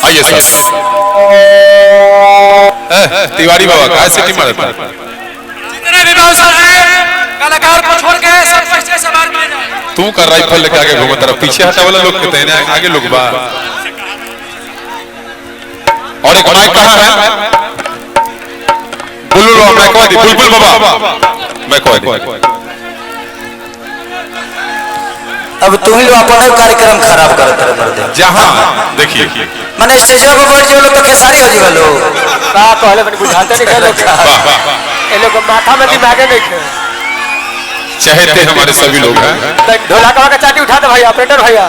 आइए सर। तिवारी बाबा काय सिटी मारता जितने भी बाउंसर हैं कलाकार को छोड़ के सब पैसे से बाहर मिल जाए। तू कर राइफल लेके आगे घूमता रहा, पीछे हटा वाला लोग कहते हैं आगे लोग बा। और एक माइक कहाँ है? बुलबुल बाबा मैं कह दी, बुलबुल बाबा मैं कह दी। अब तुम ही लोग अपना कार्यक्रम खराब करते रहे मर्दे। जहाँ देखिए मैंने स्टेज पर बैठ जो लोग तो खेसारी हो जीवा लोग का पहले मैंने बुझाते नहीं लोग ये लोग माथा में दिमागे नहीं थे। चहेते हमारे सभी लोग हैं। ढोलकवा का चाटी उठा दे भाई ऑपरेटर भैया।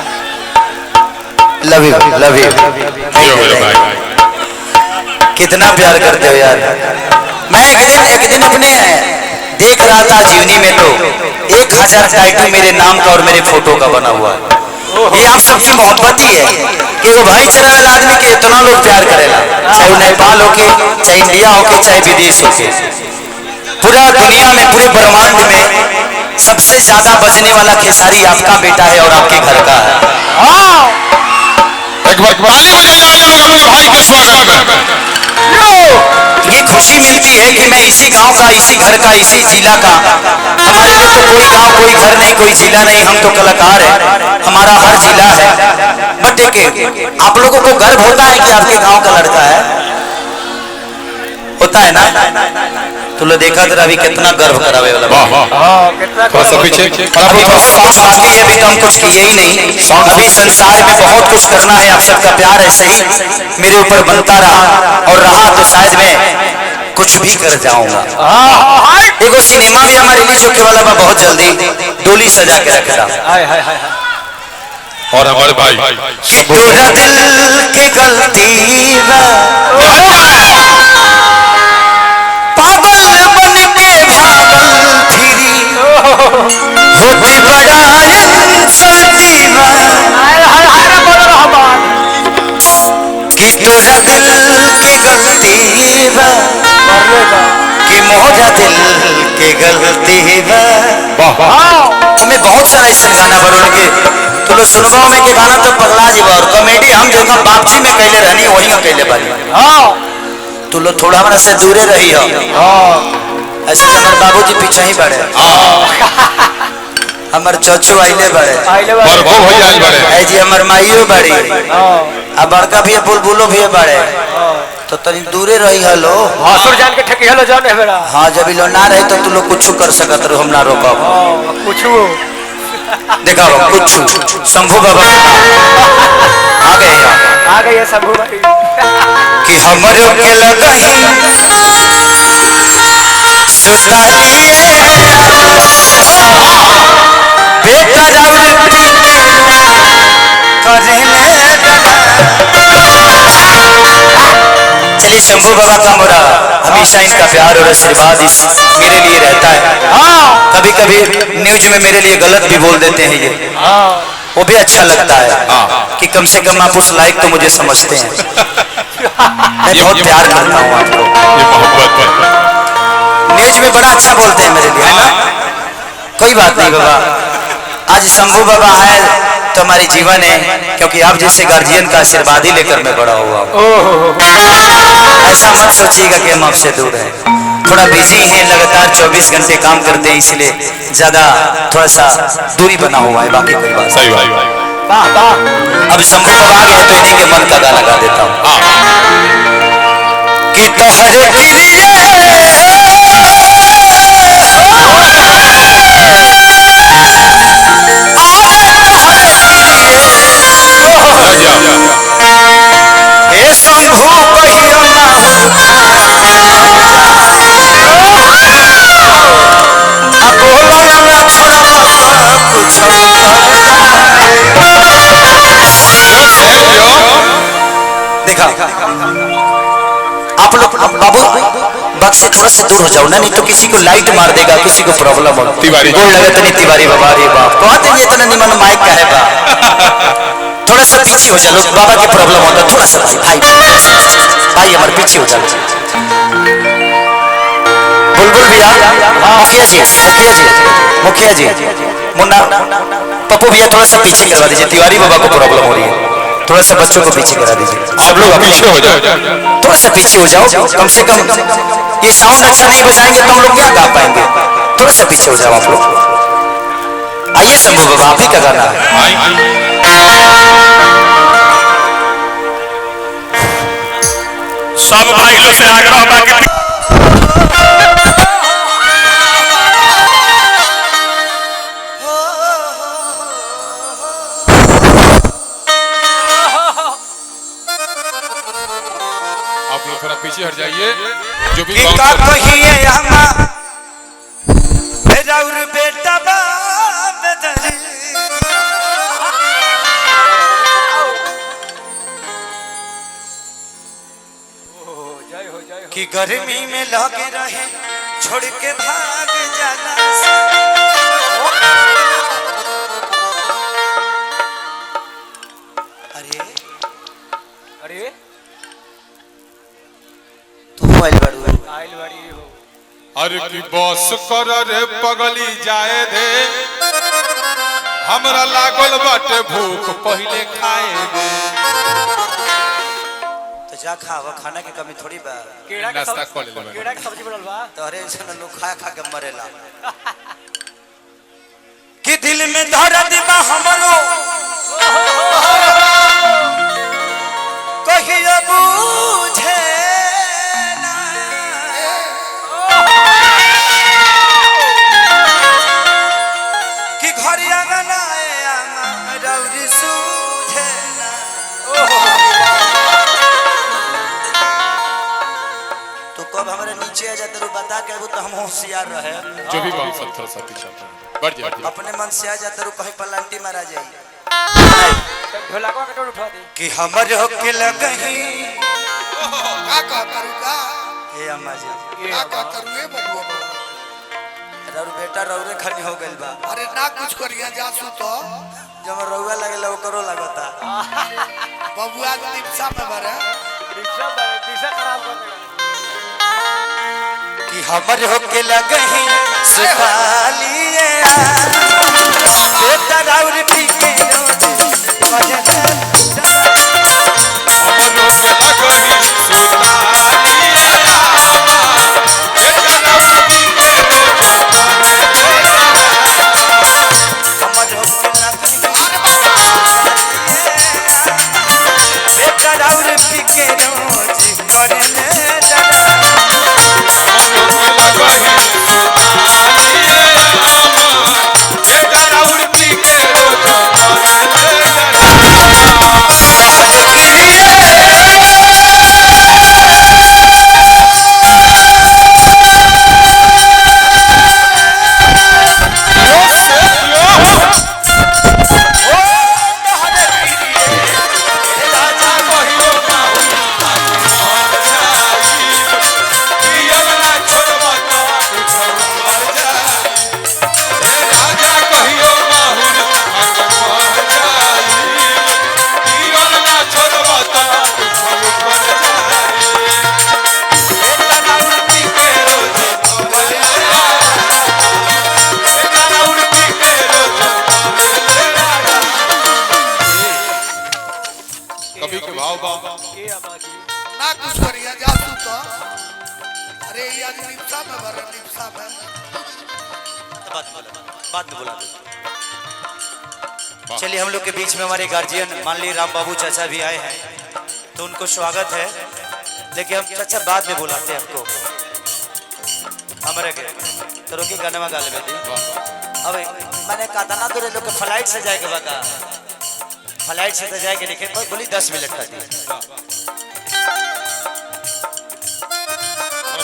Love you love you. कितना प्यार करते हो यार। मैं एक दिन अपने देख रहा था जीवनी में तो 1000 टाइटू मेरे नाम का और मेरे फोटो का बना हुआ है। ये आप सबकी मोहब्बत ही है कि वो भाईचारा वाला आदमी के इतना लोग प्यार करेगा, चाहे वो नेपाल हो के, चाहे इंडिया हो के, चाहे विदेश हो के। पूरा दुनिया में, पूरे ब्रह्मांड में सबसे ज्यादा बजने वाला खेसारी आपका बेटा है और आपके घर का है। एक बार ताली बजाने वाले लोग अपने भाई के स्वागत में। ये खुशी मिलती है कि मैं इसी गांव का, इसी घर का, इसी जिला का। हमारे लिए तो कोई गांव, कोई घर नहीं, कोई जिला नहीं, हम तो कलाकार हैं, हमारा हर जिला है। बट एक आप लोगों को गर्व होता है कि आपके गांव का लड़का है, होता है ना? तो लो देखा जरा अभी कितना गर्व करावे वाला। थोड़ा सा पीछे। अभी बहुत कुछ बाकी है, अभी तो हम कुछ किए ही नहीं। अभी संसार में बहुत कुछ करना है। आप सबका प्यार ऐसे ही मेरे ऊपर बनता रहा और रहा तो शायद मैं कुछ भी कर जाऊंगा। एगो सिनेमा भी हमारे रिलीज होने वाला बा बहुत जल्दी, डोली सजा के रखता। और हमारे भाई तोरा दिल की गलती पागल बन के भागल फिरी होती बड़ा इंसल्टी कि तोरा दिल की गलती कि मोहरा दिल की गलती हमें बहुत सारा ऐसा गाना बरोड़ के तो लो सुनवाओ में के गाना तो पगला जीवा। और कॉमेडी हम जो बापची में कहले रहनी वही कहले बारी। तू लो थोड़ा हमारा से दूरे रही हो। ऐसे हमारे बाबूजी पीछे ही बढ़े, हमारे चचू आइले बढ़े, ऐ जी हमारे माइयो बड़ी, अब बड़का भी बुलबुलो भी बड़े। तो तनी दूरे रही हलो। हासुर जान के ठकी हलो जान है बेड़ा। हाँ जब लो ना रही तो तू लोग कुछ कर सकत रहो, हम ना रोकब। कुछ देखा कुछ शंभू बाबा आ गए शंभू भाई कि हमरो के लगही सुतालिए बेटा राउर करेले। चलिए शंभू बाबा का मोरा हमेशा इनका प्यार और आशीर्वाद मेरे लिए रहता है। कभी कभी न्यूज में मेरे लिए गलत भी बोल देते हैं, ये वो भी अच्छा लगता है कि कम से कम आप उस लायक तो मुझे समझते हैं। मैं बहुत प्यार करता हूँ आपको। न्यूज में बड़ा अच्छा बोलते हैं मेरे लिए, है ना? कोई बात नहीं बाबा, आज शंभू बाबा है तो हमारी जीवन है, क्योंकि आप जैसे गार्जियन का आशीर्वाद ही लेकर मैं बड़ा हुआ। ऐसा मत सोचिएगा कि हम आपसे दूर हैं, थोड़ा बिजी हैं, लगातार 24 घंटे काम करते हैं, इसलिए ज्यादा थोड़ा सा दूरी बना हुआ है, बाकी कोई बात सही भाई। अब शंभू बाबा आ गए तो इन्हीं के मन का गाना गा देता हूँ कि तोहरे प्रिय शंभू कहियो ना अब बोला ना छोड़ा कुछ देखा। आप लोग बाबू बात से थोड़ा सा दूर हो जाओ ना, नहीं तो किसी को लाइट मार देगा, किसी को प्रॉब्लम हो। तिवारी बोल लगे तो नहीं तिवारी बाबा, अरे बाप कहते हैं इतना निमन माइक का है बा। थोड़ा सा पीछे हो जाओ, बाबा की प्रॉब्लम होता है, थोड़ा सा भाई भाई हमारे पीछे हो जाओ। बुलबुल भैया, मुखिया जी, मुखिया जी, मुखिया जी, मुन्ना पप्पू भैया थोड़ा सा पीछे करवा दीजिए, तिवारी बाबा को प्रॉब्लम हो रही है। थोड़ा सा बच्चों को पीछे करा दीजिए। आप लोग पीछे हो जाओ। थोड़ा सा पीछे हो जाओ, कम से कम ये साउंड अच्छा नहीं बजाएंगे तो हम लोग क्या गा पाएंगे। थोड़ा सा पीछे हो जाओ आप लोग। आइए शंभू बाबा, आप ही का गाना है। सब भाइयों से आग्रह बाकी आप लोग थोड़ा पीछे हट जाइए। जो भी का कहिए हमा बेराउर बेटा बाप दरी कि गर्मी में लगे रहे छोड़ के भाग जाना से। अरे अरे तू आइल बाड़ू आइल बाड़ी हो। अरे की बस कर रे पगली जाए दे, हमरा लागल बाटे भूख पहले खाए दे। तो जा खावा, खाना के कमी थोड़ी बा। केड़ा के नाश्ता कर ले केड़ा के सब्जी बनल बा। तोरे ऐसा लोग खा खा के मरेला। कि दिल में दर्द बा हमरो कहियो बुझे ना। कि घर आंगन रौरी सूझे ना। तो कब हमारे नीचे आ जाते बता के तो हम होशियार रहे। जो भी बात सब थोड़ा सा पीछे बढ़ जाइए। अपने मन से आ जाते कहीं पलांटी मारा जाए। ढोलकवा के टोल उठा दे कि हमर होके लगही का करूगा हे अम्मा जी का करूए बबुआ। रौर बेटा रौरे खनी हो गइल बा। अरे ना कुछ करिया जासू तो जब रौवा लगेला ओकरो लगता। बबुआ दिपसा में बरे दिशा खराब कर देला। कि हमर होके लगही सुखालिए बेटा रौर पी के रोज भजन हमरो के लगही सुतालिए हमर होके लगही बेटा रौर पी के रोज भजन ना कुछ करिया जासू तो। अरे ये आज दिपसा में बरे दिपसा में बात बोला। चलिए हम लोग के बीच में हमारे गार्जियन माननीय राम बाबू चाचा भी आए हैं तो उनको स्वागत है। लेकिन हम चाचा बाद में बुलाते हैं आपको। हमारे के करो की गाना गा लेबे दी। अब मैंने कहा ना दूर लोग के फ्लाइट से जाए के बता। फ्लाइट से तो जाए के लिखे कोई बोली 10 मिनट का दी।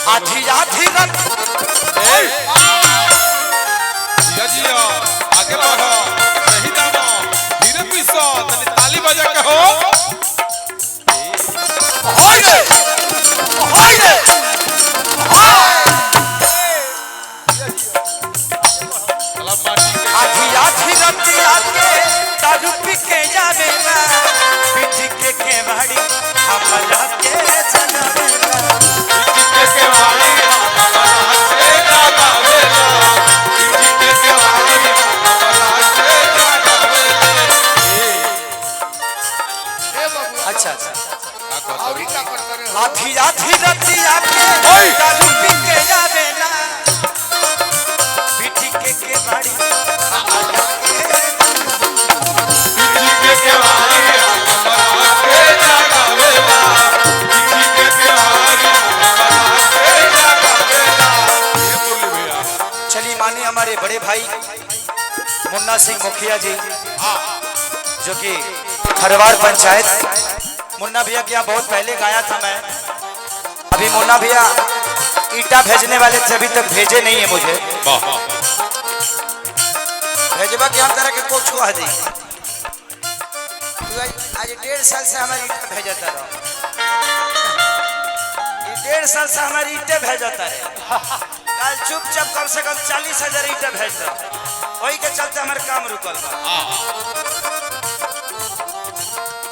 आधी आधी रात जिया जिया आगे बढ़ो नहीं दामो धीरे पीसो तनी ताली बजा के हो। होइए होइए अलग माटी के आधी आधी रात आके दारू पी के जावेला पीठ के केवाड़ी हमरा के जनावेला। के वाली हमारा से लगावेला, के वाली हमारा अच्छा अच्छा और ही क्या करते रहे हो? आधी आधी रतिया के ओए! दारू पी के जावे ना पीठी के बाड़ी चलिए माने हमारे बड़े भाई मुन्ना सिंह मुखिया जी जो कि हरवार पंचायत मुन्ना भैया के यहाँ बहुत पहले गाया था मैं। अभी मुन्ना भैया ईटा भेजने वाले थे, अभी तक भेजे नहीं है मुझे। भेजबा के हम तरह के को छुआ दी आज 1.5 साल से हमारी ईटा भेजता रहो, 1.5 साल से हमारी ईटे भेजता है। कल चुपचाप कम से कम 40,000 ईटा भेज दो, वही के चलते हमारे काम रुकल बा।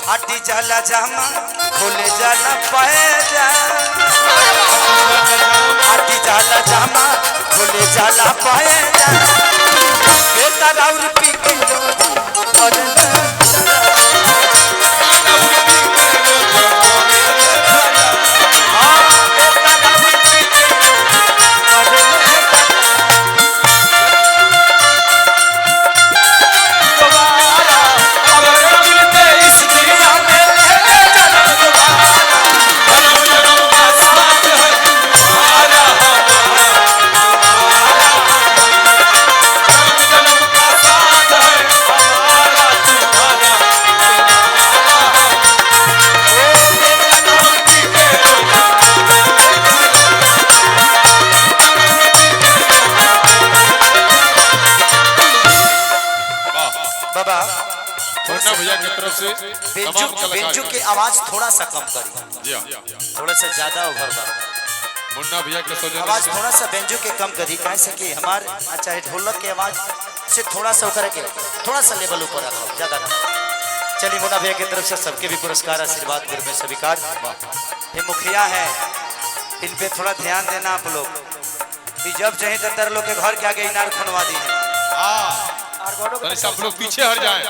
फाटी जाला जामा खोले जाला पैजा, फाटी जाला जामा खोले जाला पैजा, बेटा राउर पी के भैया की तरफ से बेंजू की आवाज थोड़ा सा कम करी, थोड़ा सा ज्यादा ओवर बा। मुन्ना भैया के सौजन्य आवाज थोड़ा सा बेंजू के कम करी, कैसे कि हमार चाहे ढोलक के आवाज से थोड़ा सा ऊपर के थोड़ा सा लेवल ऊपर रखो, ज्यादा ना। चलिए मुन्ना भैया की तरफ से सबके भी पुरस्कार आशीर्वाद गुरु में स्वीकार। ये मुखिया है, इन पे थोड़ा ध्यान देना आप लोग कि जब चाहे तो तर लोग के घर के आगे इनार खुनवा दी है। सब लोग पीछे हट जाएं,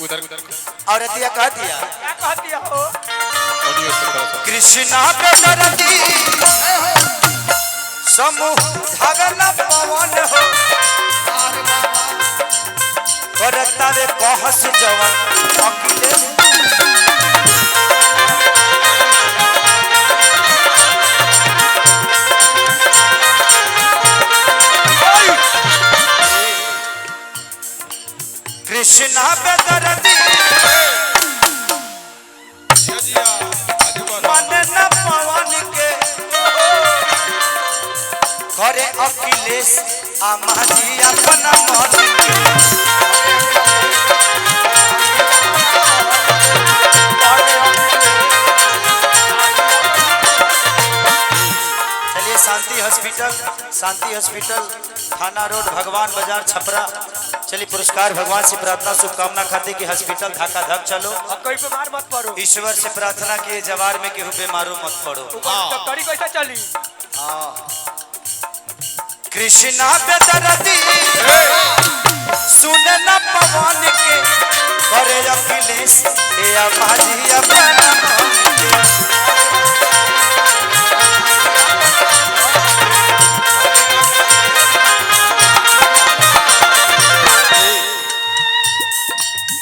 उधर और अतिया कह दिया क्या कहती हो? कृष्णा पे दरदी समूह धगन पवन हो, करता वे कहस जवन अखिलेश कृष्णा पे दरदी मन न पवन के करे अखिलेश आमाजी अपना मन चलिए शांति हॉस्पिटल थाना रोड भगवान बाजार छपरा। चलिए पुरस्कार भगवान से प्रार्थना शुभकामना खाते कि हॉस्पिटल धक्का धक चलो, अब कोई बीमार मत पड़ो, ईश्वर से प्रार्थना किए जवार में केहू बीमारो मत पड़ो। तो कड़ी कैसे चली? कृष्णा पे दरदी सुन न पवन के करे अखिलेश ए आमाजी अपना मन के।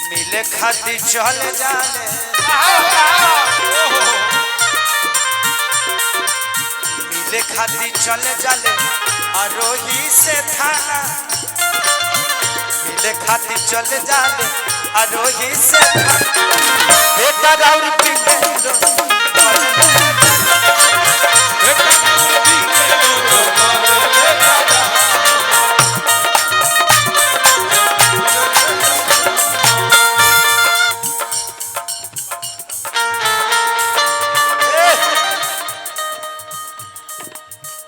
मिले खाती चल जाले मिले खाती चल जाले आरोही से थाना, मिले खाती चल जाले आरोही से थाना, बेटा राउर पी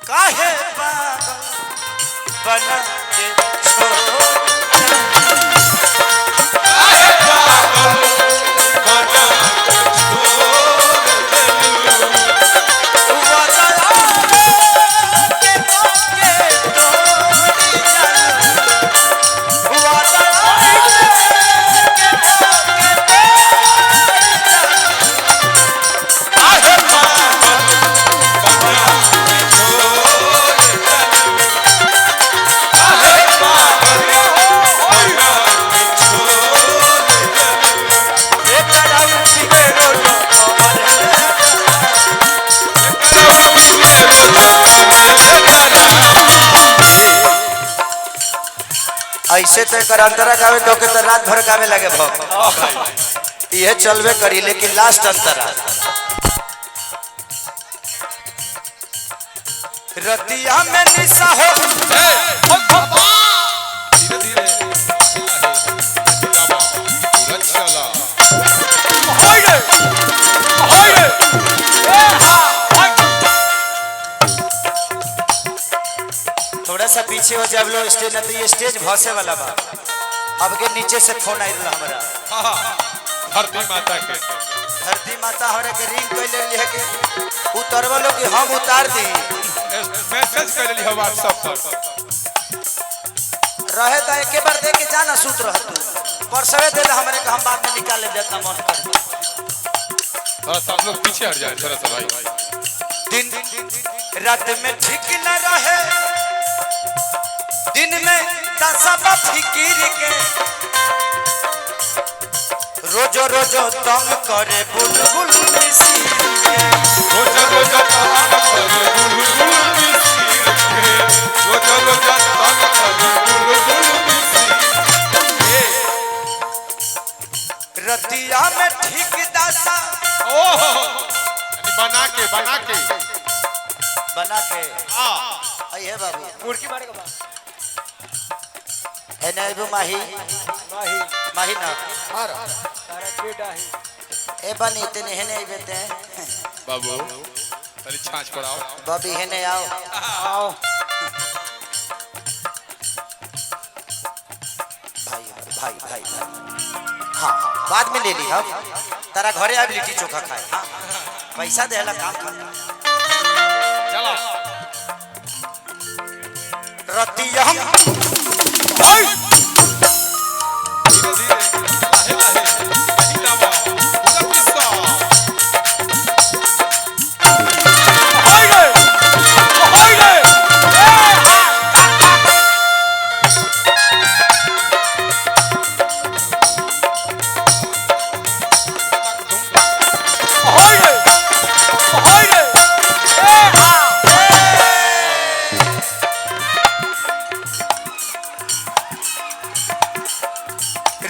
काहे पागल बना के छोड़ ऐसे तो कर अंतरा गावे तो के तो रात भर गावे लगे भग ये चलवे करी लेकिन लास्ट अंतरा रतिया में निशा हो धीरे धीरे सूरज चला थोड़ा सा पीछे हो जाब लो स्टेज न तो ये स्टेज भसे वाला बा अब के नीचे से फोन आई रहा हमरा धरती माता के धरती माता हरे के रिंग कोई ले लिए के उतरवा लो कि हम उतार दी मैसेज कर ली व्हाट्सएप पर रहे तो एक बार दे के जाना सूत रह तू परसवे दे हमरे के हम बाद में निकाल ले देता मन कर थोड़ा सा आप लोग पीछे हट जाए थोड़ा सा भाई दिन रात में ठीक न रहे दिन में दसबा फिकिर के रोजो रोजो तंग करे बुलबुल मिसिर के रोजा रोजा तंग करे बुलबुल मिसिर के रोजा रोजा तंग करे बुलबुल मिसिर के रतिया में ठीक दशा ओह बना के आई है बाबू मुर्गी मारे का है ना एबो माही माही ना तारा पेट आहे ए बनी इतने है नहीं बेटे बाबू पहले छाछ पड़ाओ बबी है नहीं आओ आओ भाई भाई भाई हाँ बाद में ले ली हम तारा घरे आब लिट्टी चोखा खाए हाँ पैसा देला काम करता चला रतिया हम धीरे धीरे लाहे लाहे नहीं जावा पूरा पिस्सा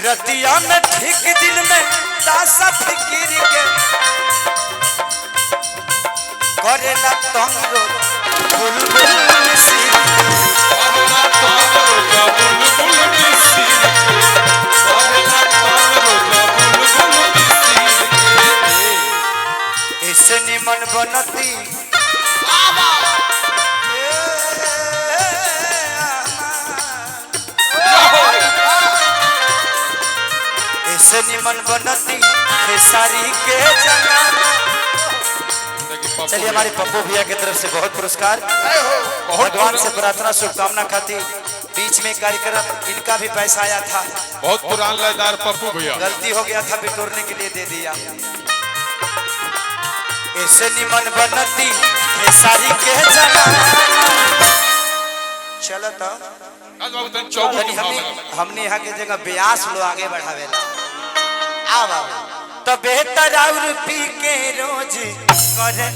रतिया में ठीक दिन में दासा फिकिर के करेला तंग रो बुलबुल मिसिर वाला तंग रोजा बुलबुल मिसिर वाला तंग रोजा बुलबुल मिसिर ऐसे निमन बनती ऐसे निमन बनती खेसारी के जमाना चलिए हमारे पप्पू भैया की तरफ से बहुत पुरस्कार भगवान से प्रार्थना शुभकामना खाती बीच में कार्यक्रम इनका भी पैसा आया था बहुत पुरान लयदार पप्पू भैया गलती हो गया था बिटोरने के लिए दे दिया ऐसे निमन बनती खेसारी के जमाना चलो तो आज बाबू तन चौबू हमने यहाँ के जगह ब्यास लो आगे बढ़ावेला आ बाबू तो बेहतर और पी के रोज करे